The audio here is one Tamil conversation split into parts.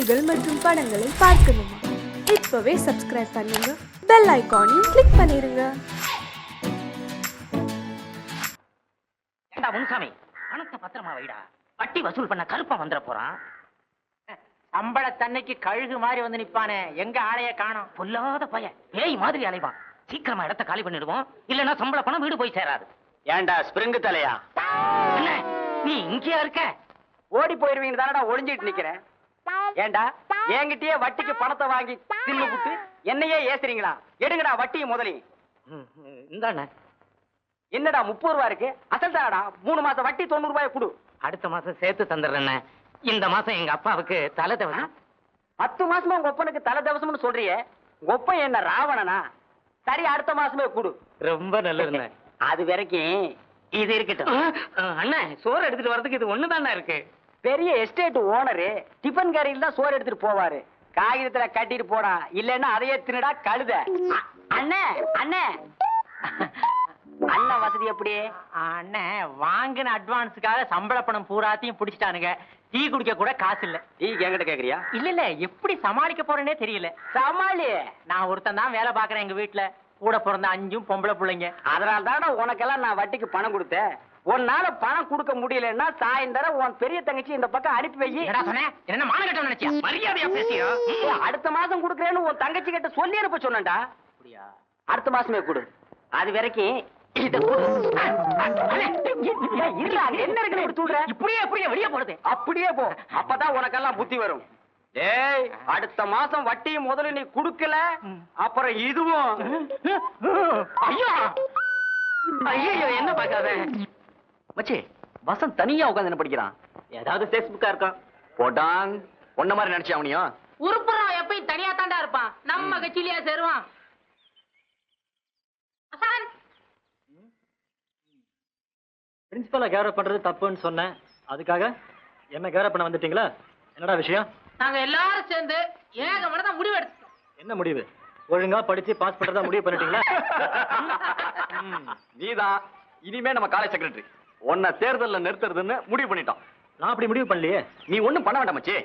செய்திகள் மற்றும் படங்களை பார்க்கணுமா? இப்பவே சப்ஸ்கிரைப் பண்ணுங்க, பெல் ஐகானையும் கிளிக் பண்ணிருங்க. ஏண்டா முன்சாமி, பணத்தை பத்திரமா வைடா. வட்டி வசூல் பண்ண கருப்பா வந்துட போறான். சம்பளத்தன்னைக்கு கழுகு மாதிரி வந்து நிப்பானே, எங்க ஆளைய காணோம். பொல்லாத பையன், பேய் மாதிரி அலைவான். சீக்கிரமா இடத்த காலி பண்ணிடுவோம், இல்லன்னா சம்பள பணம் வீடு போய் சேராது. ஏண்டா ஸ்பிரிங்கு தலையா, என்ன நீ இங்கேயா இருக்க? ஓடி போயிருவீங்க தானடா ஒளிஞ்சிட்டு நிக்கிறேன். ஏண்டா என்கிட்டயே வட்டிக்கு பணத்தை வாங்கி தின்னு புட்டு என்னையே ஏசுறீங்களா? எடுங்கடா வட்டியை முதலையும். இந்தாண்ண. என்னடா 30 ரூபா இருக்கு, அசல் தானடா. 3 மாசம் வட்டி 90 ரூபாய் கொடு. அடுத்த மாசம் சேர்த்து தந்துடுறேன். இந்த மாசம் எங்க அப்பாவுக்கு தலை தவசம். 10 மாசமா உங்க ஒப்பனுக்கு தலை தவசம்னு சொல்றியே, உங்க ஒப்பன் என்ன ராவணனா? சரி, அடுத்த மாசமே கொடு. ரொம்ப நல்லதுண்ணே. அது வரைக்கும் இது இருக்கட்டும். அண்ணா, சோறு எடுத்துட்டு வரதுக்கு இது ஒண்ணுதானே இருக்கு. பெரிய எஸ்டேட் ஓனரு டிபன் கரையில் தான் சோறு எடுத்துட்டு போவாரு. காகிதத்துல கட்டிட்டு போடா, இல்லன்னா அதையே தின்னுடா கழுத. அண்ணே அண்ணே அண்ணன் வசதி எப்படி? அண்ணன் வாங்கின அட்வான்ஸுக்காக சம்பள பணம் பூராத்தையும் பிடிச்சிட்டானுங்க. டீ குடிக்க கூட காசு இல்ல. டீ என்கிட்ட கேக்குறியா? இல்ல எப்படி சமாளிக்க போறேனே தெரியல. சமாளி. நான் ஒருத்தன் தான் வேலை பாக்குறேன் எங்க வீட்டுல. கூட பிறந்த 5 பொம்பளை பிள்ளைங்க. அதனால தானே உனக்கெல்லாம் நான் வட்டிக்கு பணம் கொடுத்தேன். உன்னால பணம் கொடுக்க முடியலன்னா சாயந்தரம் உன் பெரிய தங்கச்சி இந்த பக்கம் அனுப்பி வை. என்ன மானகட்டம் நினைச்சியா? மரியாதையா பேசியா? அடுத்த மாசம் கொடுக்கறேன்னு உன் தங்கச்சி கிட்ட சொல்லி அனுப்ப சொன்னேன்டா. அப்படியா? அடுத்த மாசமே கொடு. அது வரைக்கும் இத கொடு. என்ன இருக்கு சொல்ற? இப்படியே வெளியே போடுது. அப்படியே போ, அப்பதான் உனக்கெல்லாம் புத்தி வரும். டேய், அடுத்த மாசம் வட்டி முதல்ல நீ குடுக்கல, அப்புறம் இதுவும். ஐயோ ஐயோ, என்ன பாக்காத மச்சி, வசந்த் தனியா உட்கார்ந்து என்ன படிக்கிறான்? ஏதாவது பேஸ்புக்கா இருக்கும். போட்டான். ஒன்ன மாதிரி நினைச்சு அவனையும் உருப்புறம் எப்பயும் தனியா தாண்டா இருப்பான். நம்ம கட்சியிலேயே சேருவான். பிரின்சிபலை கேரப் பண்றது தப்புன்னு சொன்னேன். அதுக்காக என்ன கேரப் பண்ண வந்துட்டீங்களா? என்னடா விஷயம்? நாங்க எல்லாரும் சேர்ந்து ஏகமனதா முடிவு எடுத்தோம். என்ன முடிவு? ஒழுங்கா படிச்சு பாஸ் பண்றதா முடிவு பண்ணிட்டீங்களா? நீதான் இனிமே நம்ம காலேஜ் செக்ரட்டரி. உன்னை தேர்தல்ல நிறுத்துறதுன்னு முடிவு பண்ணிட்டோம். நான் அப்படி முடிவு பண்ணலையே. நீ ஒண்ணும் பண்ண வேண்டாம் மச்சி.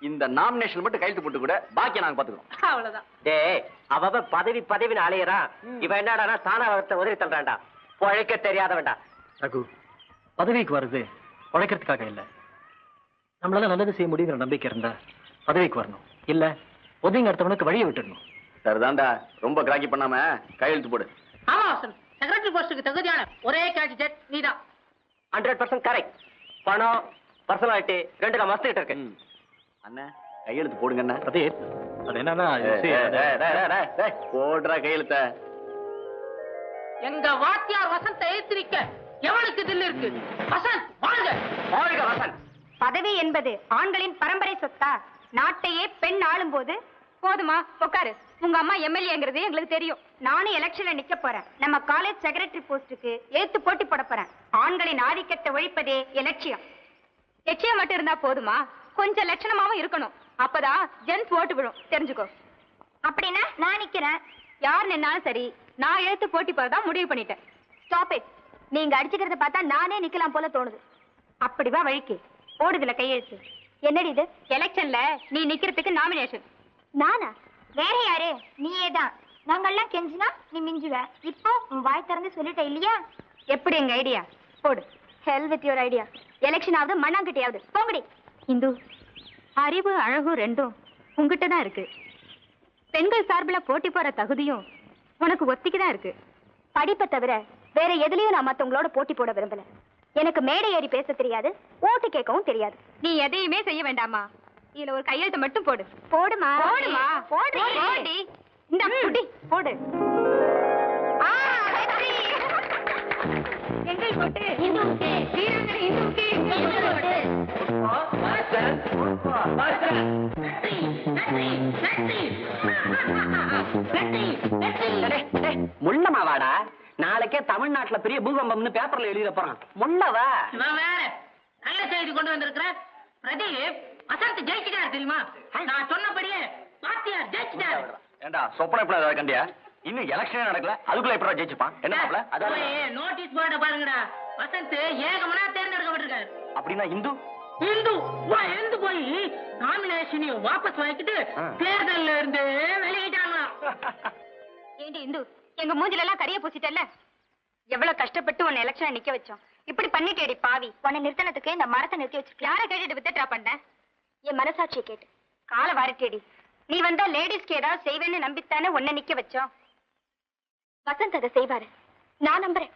இந்த நாமினேஷன் மட்டும் கையெழுத்து போட்டு கூட பாக்கிய நாங்க பாத்துக்கிறோம். அவ்வளவுதான். டேய், அவ பதவின்னு அலையறான். இவன் என்னடா தானா வரத்தை உதறி தள்ளுறான்டா. பழைக்க தெரியாதவன்டா. ரகு, பதவிக்கு வருது உழைக்கிறதுக்காக இல்ல. நம்மளால நல்லது செய்ய முடியுங்கிற நம்பிக்கை இருந்தா பதவிக்கு வரணும். இல்ல ஒதுங்க அடுத்தவனுக்கு வழியை விட்டுடணும். சரிதான்டா, ரொம்ப கிராக்கி பண்ணாம கையெழுத்து போடு. ஆமா வசந்த், செக்ரட்டரி போஸ்டுக்கு தகுதியான ஒரே கேண்டிடேட் நீதான். 100% கரெக்ட். பணம், பர்சனாலிட்டி ரெண்டு நான் மஸ்ட் இருக்கு. அண்ணா, கையெழுத்து போடுங்க அண்ணா. பிரதீப், அது என்னன்னா போடுறா கையெழுத்த. எங்க வாத்தியார் வசந்த் எழுத்திருக்க எவனுக்கு தில்லு இருக்கு? வசந்த் வாழ்க! வாழ்க வசந்த்! பதவி என்பது ஆண்களின் பரம்பரை சொத்தா? நாட்டையே பெண் ஆளும் போது போதுமா? உட்காரு. உங்க அம்மா எம்எல்ஏங்கிறது எங்களுக்கு தெரியும். நானும் எலெக்ஷன்ல நிக்க போறேன். நம்ம காலேஜ் செக்ரட்டரி போஸ்டுக்கு ஏத்து போட்டி போட போறேன். ஆண்களின் ஆதிக்கத்தை ஒழிப்பதே எலட்சியம். லட்சியம் மட்டும் இருந்தா போதுமா? கொஞ்சம் லட்சணமாவும் இருக்கணும். அப்பதான் ஜென்ஸ் ஓட்டு விழும், தெரிஞ்சுக்கோ. அப்படின்னா நான் நிக்கிறேன். யார் நின்னாலும் சரி, நான் எழுத்து போட்டி போறதா முடிவு பண்ணிட்டேன். Stop it. நீங்க அடிச்சுக்கிறத பார்த்தா நானே நிக்கலாம் போல தோணுது. அப்படிவா வழிக்கு ஓடுதுல கையெழுத்து. என்னடி இது? எலெக்ஷன்ல நீ நிக்கிறதுக்கு நாமினேஷன். நானா? வேற யாரு? நீயே தான். நாங்கெல்லாம் கெஞ்சினா நீ மிஞ்சுவ. இப்போ உன் வாய் திறந்து சொல்லிட்ட இல்லையா? எப்படி எங்க ஐடியா? போடு. Hell with your idea. Election ஆகுது, மண்ணாங்கட்டியாவது. போங்கடி. இந்து, அறிவு அழகு ரெண்டும் உங்ககிட்ட தான் இருக்கு. பெண்கள் சார்பில் போட்டி போற தகுதியும் உனக்கு ஒத்திக்குதான் இருக்கு. படிப்பை தவிர வேற எதுலயும் நான் மத்தவங்களோட போட்டி போட விரும்பல. எனக்கு மேடை ஏறி பேச தெரியாது, ஓட்டு கேட்கவும் தெரியாது. நீ எதையுமே செய்ய வேண்டாமா? இதுல ஒரு கையெழுத்து மட்டும் போடு. போடுமா? போடுமா? போடு. போடி. இந்த புடி போடு. எங்கள் போட்டு இந்துவுக்கு, வீராங்கனை இந்துவுக்கு எங்கள் போட்டு. முள்ளமாவாடா, நாளைக்கே தமிழ்நாட்டுல பெரிய பூகம்பம்னு பேப்பர்ல எழுத போறான். முள்ளவா? நான் வேற நல்ல செய்தி கொண்டு வந்திருக்கிறேன். பிரதீப், வசந்த் ஜெயிச்சிட்டாரு தெரியுமா? நான் சொன்னபடியே வாத்தியார் ஜெயிச்சிட்டாரு. ஏண்டா சொப்பனை எப்படி ஏதாவது கண்டியா? இன்னும் எலெக்ஷனே நடக்கல, அதுக்குள்ள எப்படி ஜெயிச்சுப்பான்? என்ன நோட்டீஸ் போர்ட பாருங்கடா. வசந்த் ஏகமனா தேர்ந்தெடுக்கப்பட்டிருக்காரு. அப்படின்னா இந்து இந்து எழுந்து போய் நாமினேஷனையும் வாபஸ் வாங்கிட்டு தேர்தல்ல இருந்து வெளியிட்டாங்களாம். ஏண்டி இந்து, எங்க மூஞ்சில எல்லாம் கரிய பூசிட்டல்ல. எவ்வளவு கஷ்டப்பட்டு உன்னை எலெக்ஷன் நிக்க வச்சோம். இப்படி பண்ணிட்டேடி பாவி. உன்னை நிறுத்தினதுக்கு இந்த மரத்தை நிறுத்தி வச்சிருக்க. யாரை கேட்டுட்டு வித்ட்ரா பண்ண? என் மனசாட்சியை கேட்டு. காலை வாரிட்டேடி. நீ வந்தா லேடிஸ்க்கு ஏதாவது செய்வேன்னு நம்பித்தானே உன்னை நிக்க வச்சோம். வசந்த் அதை செய்வாரு, நான் நம்புறேன்.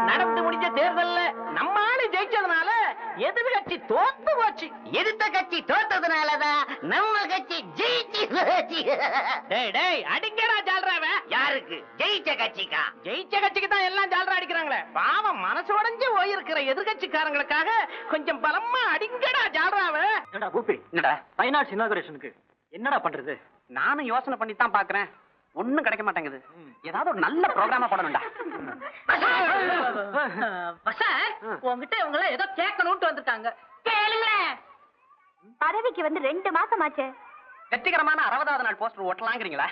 நடந்து முடிஞ்ச தேர்தல்ல நம்ம ஆளு ஜெயிச்சதுனால எதிர்கட்சி தோத்து போச்சு. எதிர்த்த கட்சி தோத்ததுனாலதான் நம்ம கட்சி ஜெயிச்சு போச்சு. டேய் டேய் அடிங்கடா ஜால்ராவ. யாருக்கு? ஜெயிச்ச கட்சிக்கா? ஜெயிச்ச கட்சிக்கு தான் எல்லாம் ஜால்ரா அடிக்கிறாங்களே. பாவம் மனசு உடைஞ்சு போயிருக்கிற எதிர்கட்சிக்காரங்களுக்காக கொஞ்சம் பலமா அடிங்கடா ஜால்ராவ. என்னடா கூப்பி, என்னடா ஃபைனான்ஸ் இனாகுரேஷனுக்கு என்னடா பண்றது? நானும் யோசனை பண்ணி தான் பாக்குறேன். ஒண்ணும் கிடைக்க மாட்டேங்குது. ஏதாவது ஒரு நல்ல ப்ரோக்ராமா போடணும்டா. உங்ககிட்ட இவங்க எல்லாம் ஏதோ கேட்கணும்னு வந்திருக்காங்க. கேளுங்களேன். பதவிக்கு வந்து 2 மாசம் ஆச்சு. வெற்றிகரமான 60வது நாள் போஸ்டர் ஓட்டலாங்கிறீங்களா?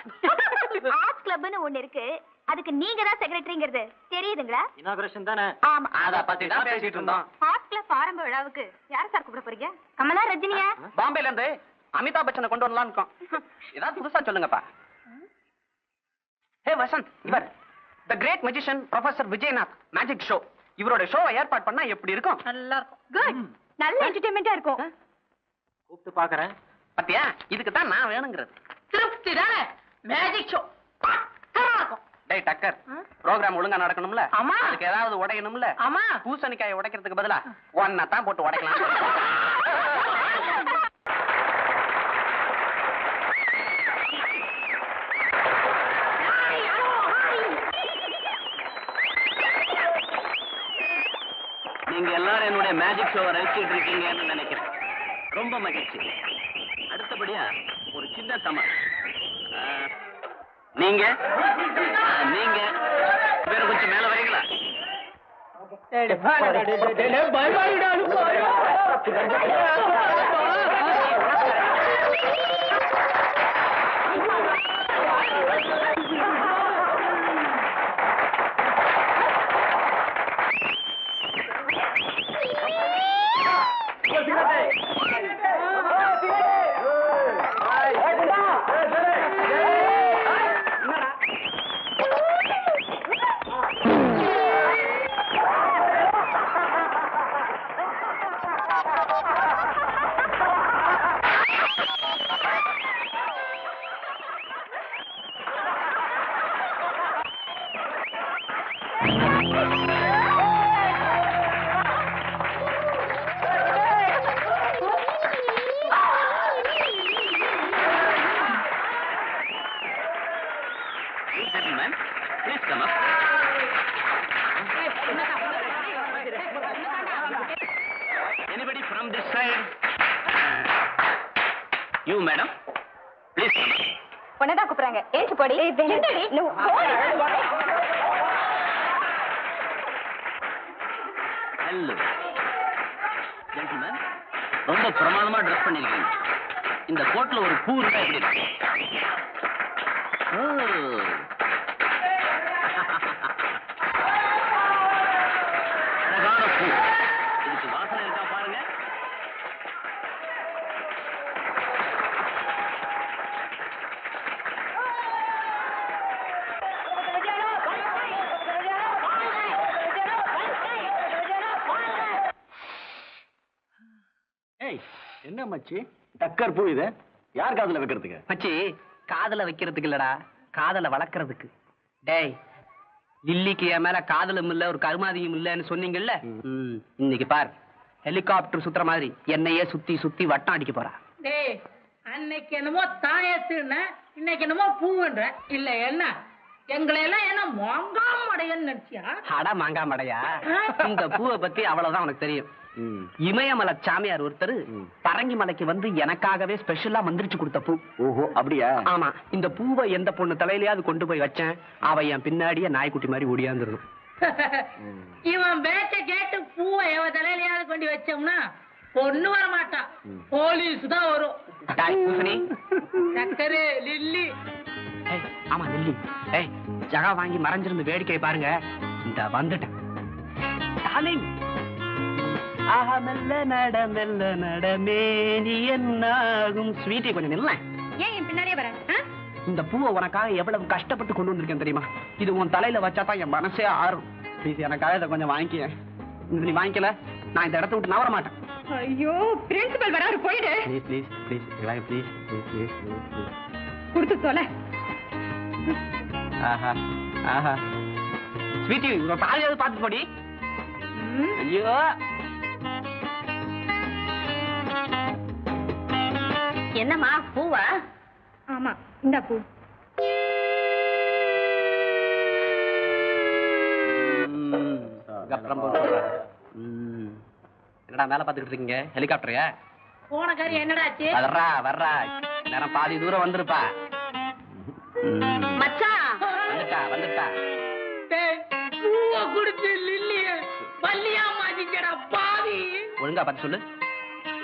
ஆர்ட்ஸ் கிளப்னு ஒண்ணு இருக்கு. அதுக்கு நீங்க தான் செக்ரட்டரிங்கிறது தெரியுதுங்களா? இனாகுரேஷன் தானே? ஆமா. அத பத்தி தான் பேசிட்டு இருந்தோம். ஆர்ட்ஸ் கிளப் ஆரம்ப விழாவுக்கு யார் சார் கூப்பிட போறீங்க? கமலா, ரஜினியா? பாம்பேல இருந்து அமிதாப் பச்சனை கொண்டு வரலாம்னு இருக்கோம். ஏதாவது புதுசா சொல்லுங்கப்பா. ஹே வசந்த், இவர் the great magician professor Vijayanath magic show. இவரோட ஷோவை ஏற்பாடு பண்ணா எப்படி இருக்கும்? நல்லா இருக்கும். குட். நல்ல என்டர்டெயின்மெண்டா இருக்கும். கூப்பிட்டு பாக்குறேன். பத்தியா, இதுக்கு தான் நான் வேணுங்கிறது. திருப்தி தானே? மேஜிக் ஷோ இருக்கும். டேய் டக்கர், ப்ரோகிராம் ஒழுங்கா நடக்கணும்ல? ஆமா. அதுக்கு ஏதாவது உடையணும்ல? ஆமா. பூசணிக்காயை உடைக்கிறதுக்கு பதிலா ஒன்ன தான் போட்டு உடைக்கலாம். நீங்க எல்லாரும் என்னுடைய மேஜிக் ஷோவை ரசிச்சிட்டு இருக்கீங்கன்னு நினைக்கிறேன். ரொம்ப மகிழ்ச்சி. அடுத்தபடியா ஒரு சின்ன சமாள். நீங்க வேற கொஞ்சம் மேல வரீங்களா? Gentlemen, please come up. Anybody from this side? You, madam, please come up. உன்னதான் கூப்பிடுறாங்க. ஏச்சு போடி. Hello. Gentlemen, ரொம்ப பிரமாதமா ட்ரெஸ் பண்ணிருக்கீங்க. இந்த கோட்ல ஒரு பூ இருந்தா எப்படி இருக்கு? அழகான பூ. இதுக்கு வாசனை இருக்கா பாருங்க. ஏய், என்ன மச்சி டக்கர் பூ இது? யார் காதுல வைக்கிறதுக்கு? மச்சி, காதல வைக்கிறதுக்கு இல்லடா, காதல வளர்க்கறதுக்கு. டேய், லில்லிக்கு என் மேல காதலும் இல்ல, ஒரு கருமாதியும் இல்லன்னு சொன்னீங்கல்ல, இன்னைக்கு பார், ஹெலிகாப்டர் சுத்துற மாதிரி என்னையே சுத்தி சுத்தி வட்டம் அடிக்க போறா. டேய், அன்னைக்கு என்னமோ தாயத்துன்னு, இன்னைக்கு என்னமோ பூவுன்ற. இல்ல என்ன, எங்களை எல்லாம் என்ன மாங்காமடையன்னு நினைச்சியா? அட மாங்காமடையா, இந்த பூவை பத்தி அவ்வளவுதான் உனக்கு தெரியும். இமயமலை சாமியார் ஒருத்தர் பரங்கி மலைக்கு வந்து எனக்காகவே ஸ்பெஷலா மந்திரிச்சு கொடுத்த பூ. ஓஹோ, அப்படியா? ஆமா, இந்த பூவை எந்த பொண்ணு தலையிலயாவது கொண்டு போய் வச்சேன், அவ என் பின்னாடியே நாய்க்குட்டி மாதிரி ஓடியாந்துருணும். இவன் பேச்ச கேட்டு பூவை எவன் தலையிலயாவது கொண்டு வச்சோம்னா பொண்ணு வர மாட்டான், போலீஸ் தான் வரும். சக்கரு லில்லி. ஆமா லில்லி. ஜகா வாங்கி மறைஞ்சிருந்து வேடிக்கை பாருங்க. இந்த வந்துட்டேன். மெல்ல நடமேனி என்னாகும். ஸ்வீட்டி கொஞ்சம் நில்ல. ஏன் என் பின்னாடியே வர? இந்த பூவை உனக்காக எவ்வளவு கஷ்டப்பட்டு கொண்டு வந்திருக்கேன் தெரியுமா? இது உன் தலையில வச்சாதான் என் மனசே ஆறும். ப்ளீஸ் எனக்காக இதை கொஞ்சம் வாங்கிக்க. நீ வாங்கிக்கல நான் இந்த இடத்த விட்டு நவர மாட்டேன். ஐயோ, பிரின்சிபல் வராரு, போயிடு. Please please please please please please கொடுத்து தொலை. ஆஹா ஆஹா. ஸ்வீட்டி பாதியாவது பார்த்து போடி. ஐயோ, என்னம்மா பூவா? ஆமா, இந்த பூ. என்னடா மேல பாத்துக்கிட்டு இருக்கீங்க? ஹெலிகாப்டரையா? போன காரியம் என்னடாச்சு? வர்றா வர்றா, நேரம் பாதி தூரம் வந்துருப்பா. மச்சான் வந்துட்டா வந்துட்டா. பூவை குடுத்து லில்லிய வள்ளியா மாத்திக்கடா பாவி. ஒழுங்கா பார்த்து சொல்லு.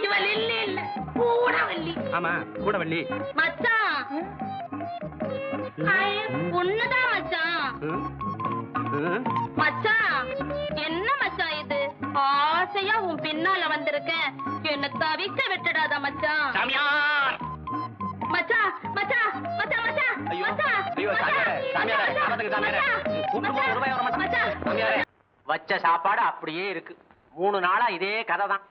இவ லில்லி இல்ல, கூட வள்ளி. ஆமா, கூட வள்ளி. மச்சான் பொண்ணுதான் மச்சான். மச்சான் என்ன மச்சான் இது? ஆசையா உன் பின்னால வந்திருக்கேன், என்ன தவிக்க விட்டுடாத மச்சான். சாமியார். மச்சான் மச்சான் மச்சான் மச்சான் ஐயோ மச்சான் ஐயோ, சாமியாரே சாமியாரே, காலத்துக்கு சாமியாரே, கூப்பிட்டு போய் ரூபாய் வர மாட்டேன். சாமியாரே, வச்ச சாப்பாடு அப்படியே இருக்கு. 3 நாளா இதே கதை தான்.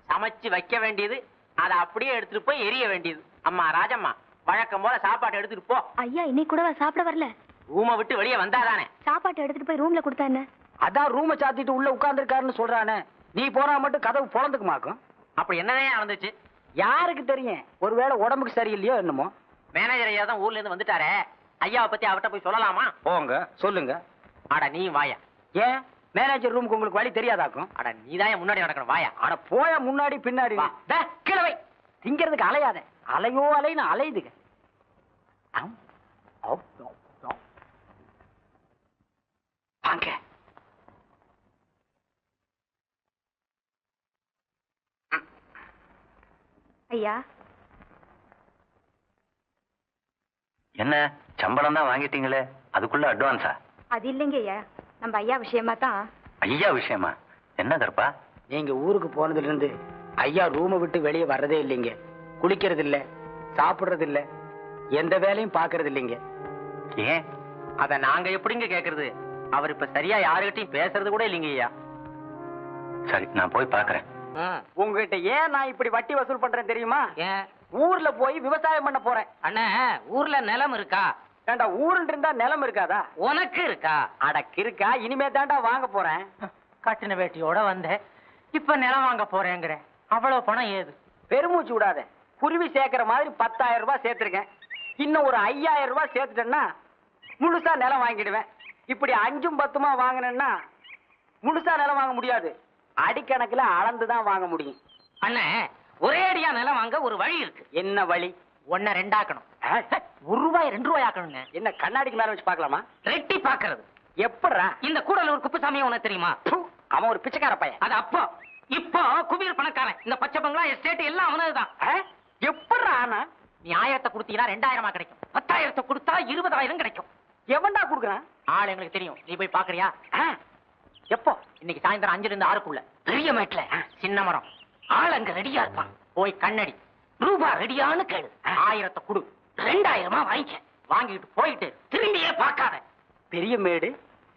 சமைச்சு வைக்க வேண்டியது, அதை அப்படியே எடுத்துட்டு போய் எரிய வேண்டியது. அம்மா ராஜம்மா, வழக்கம் போல சாப்பாடு எடுத்துட்டு போ. ஐயா இன்னைக்கு கூட சாப்பிட வரல. ரூமை விட்டு வெளியே வந்தாதானே. சாப்பாட்டு எடுத்துட்டு போய் ரூம்ல கொடுத்தா என்ன? அதான் ரூமை சாத்திட்டு உள்ள உட்கார்ந்துருக்காருன்னு சொல்றானே. நீ போனா மட்டும் கதவு பொழந்துக்குமாக்கும். அப்படி என்னதான் நடந்துச்சு? யாருக்கு தெரியும்? ஒருவேளை உடம்புக்கு சரியில்லையோ என்னமோ. மேனேஜர் ஐயா தான் ஊர்ல இருந்து வந்துட்டாரே, ஐயாவை பத்தி அவர்கிட்ட போய் சொல்லலாமா? போங்க சொல்லுங்க. அட நீ வாயா. ஏன் மேனேஜர் ரூமுக்கு உங்களுக்கு வழி தெரியாதாக்கும்? அட நீதான் முன்னாடி நடக்கணும், வாயா. அட போய முன்னாடி பின்னாடி. கிழவை திங்கிறதுக்கு அலையாத. அலையோ அலைன்னு அலையுதுங்க. வாங்க. ஐயா, என்ன சம்பளம் தான் வாங்கிட்டீங்களே, அதுக்குள்ள அட்வான்ஸா? அது இல்லைங்க ஐயா, நம்ம ஐயா விஷயமா தான். ஐயா விஷயமா? என்ன கருப்பா? நீங்க ஊருக்கு போனதுல இருந்து ஐயா ரூமை விட்டு வெளியே வர்றதே இல்லைங்க. குளிக்கிறது இல்ல, சாப்பிடுறது இல்ல, எந்த வேலையும் பாக்குறது இல்லைங்க. ஏன்? அத நாங்க எப்படிங்க கேக்குறது? அவர் இப்ப சரியா யாருகிட்டையும் பேசுறது கூட இல்லைங்க ஐயா. சரி, நான் போய் பாக்குறேன். உங்ககிட்ட ஏன் நான் இப்படி வட்டி வசூல் பண்றேன் தெரியுமா? ஏன்? ஊர்ல போய் விவசாயம் பண்ண போறேன். அண்ணா, ஊர்ல நிலம் இருக்கா? ஏண்டா, ஊருன்னு இருந்தா நிலம் இருக்காதா? உனக்கு இருக்கா? அடக்கு இருக்கா? இனிமே தாண்டா வாங்க போறேன். கட்டின வேட்டியோட வந்தேன், இப்ப நிலம் வாங்க போறேங்கிற. அவ்வளவு பணம் ஏது? பெருமூச்சு விடாத. குருவி சேர்க்கிற மாதிரி 10,000 ரூபாய் சேர்த்திருக்கேன். இன்னும் ஒரு 5,000 ரூபாய் சேர்த்துட்டேன்னா முழுசா நிலம் வாங்கிடுவேன். இப்படி 5ம் 10மா வாங்கினேன்னா முழுசா நிலம் வாங்க முடியாது. அடிக்கணக்குல அளந்துதான் வாங்க முடியும். அண்ணே, ஒரே அடியா நிலம் வாங்க ஒரு வழி இருக்கு. என்ன வழி? 1 2 ஆக்கணும். 1 ரூபாய் 2 ரூபாய் ஆக்கணுங்க. என்ன கண்ணாடிக்கு மேல வச்சு பாக்கலாமா? ரெட்டி பாக்குறது. எப்படா? இந்த கூடலூர் குப்புசாமி உனக்கு தெரியுமா? அவன் ஒரு பிச்சைக்கார பையன். அது அப்போ. இப்போ குபீர் பணக்காரன். இந்த பச்சை பங்களா எஸ்டேட் எல்லாம் அவனதுதான். எப்படா? ஆனா நீ 1000 கொடுத்தீங்கன்னா 2000 கிடைக்கும். 10,000 கொடுத்தா 20,000 கிடைக்கும். எவன்டா குடுக்குறான்? ஆள் எங்களுக்கு தெரியும். நீ போய் பாக்குறியா? எப்போ? இன்னைக்கு சாயந்தரம் 5 to 6 பெரிய மேட்ல சின்ன மரம். ஆள் அங்க ரெடியா இருப்பான். போய் கண்ணடி. ரூபா ரெடியான்னு கேளு. 1000 கொடு. 2000 வாங்கிக்க. வாங்கிட்டு போயிட்டு திரும்பியே பார்க்காத. பெரிய மேடு,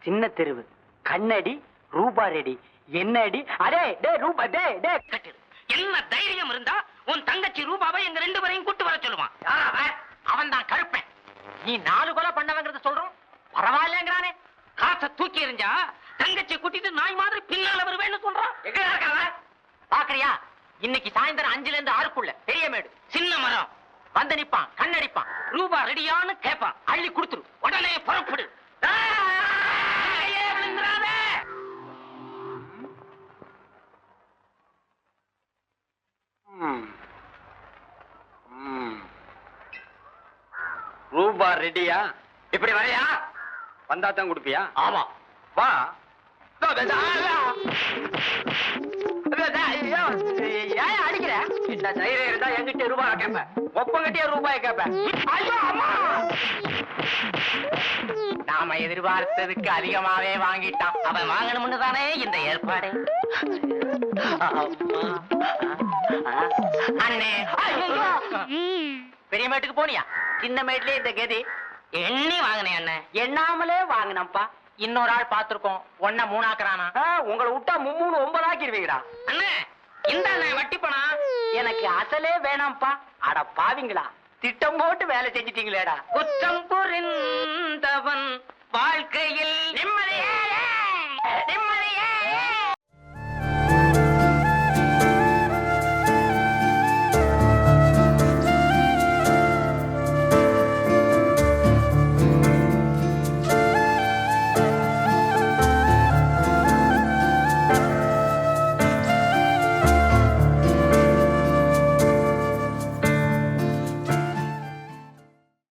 சின்ன தெருவு, கண்ணடி, ரூபா ரெடி. என்ன அடி? அடே டே ரூபா டே டே கட்டு. என்ன தைரியம் இருந்தா உன் தங்கச்சி ரூபாவை எங்க 2 பேரையும் கூட்டு வர சொல்லுவான். அவன் தான் கருப்பேன். நீ 4 கொலை பண்ணவங்கிறத சொல்றோம். பரவாயில்லங்கிறானே. காசை தூக்கி எறிஞ்சா தங்கச்சி கூட்டிட்டு நாய் மாதிரி பின்னால வருவேன்னு சொல்றான். எங்க இருக்காங்க பாக்குறியா? இன்னைக்கு சாயந்தரம் 5 to 6 பெரிய மேடு, சின்ன மரம். வந்து நிப்பான், கண்ணடிப்பான். ரூபா ரெடியான்னு கேட்பான். அள்ளி கொடுத்துரு. உடனே புறப்படு. ரெடியா? இப்படி வரையா? வந்தா தான் கொடுப்பியா? ஆமா. வா. ஏன் அடிக்கிற? இந்த தைரியம் இருந்தா என்கிட்ட ரூபாய் கேட்பேன், ஒப்பங்கிட்டே ரூபாய் கேட்பேன். ஐயோ அம்மா! நாம எதிர்பார்த்ததுக்கு அதிகமாவே வாங்கிட்டான். அவன் வாங்கணும்னு தானே இந்த ஏற்பாடு. அண்ணே, பெரிய மேட்டுக்கு போனியா? சின்ன மேட்லயே இந்த கதி. எண்ணி வாங்கினேன் அண்ணன். எண்ணாமலே வாங்கினப்பா. இன்னொரு ஆள் பாத்துருக்கோம், ஒன்ன 3 ஆக்குறானா. உங்களை விட்டா 3 9 ஆக்கிடுவீங்கடா. அண்ணே, இந்த வட்டி பணம் எனக்கு அசலே வேணாம்ப்பா. அட பாவிங்களா, திட்டம் போட்டு வேலை செஞ்சிட்டீங்களேடா. குற்றம் புரிந்த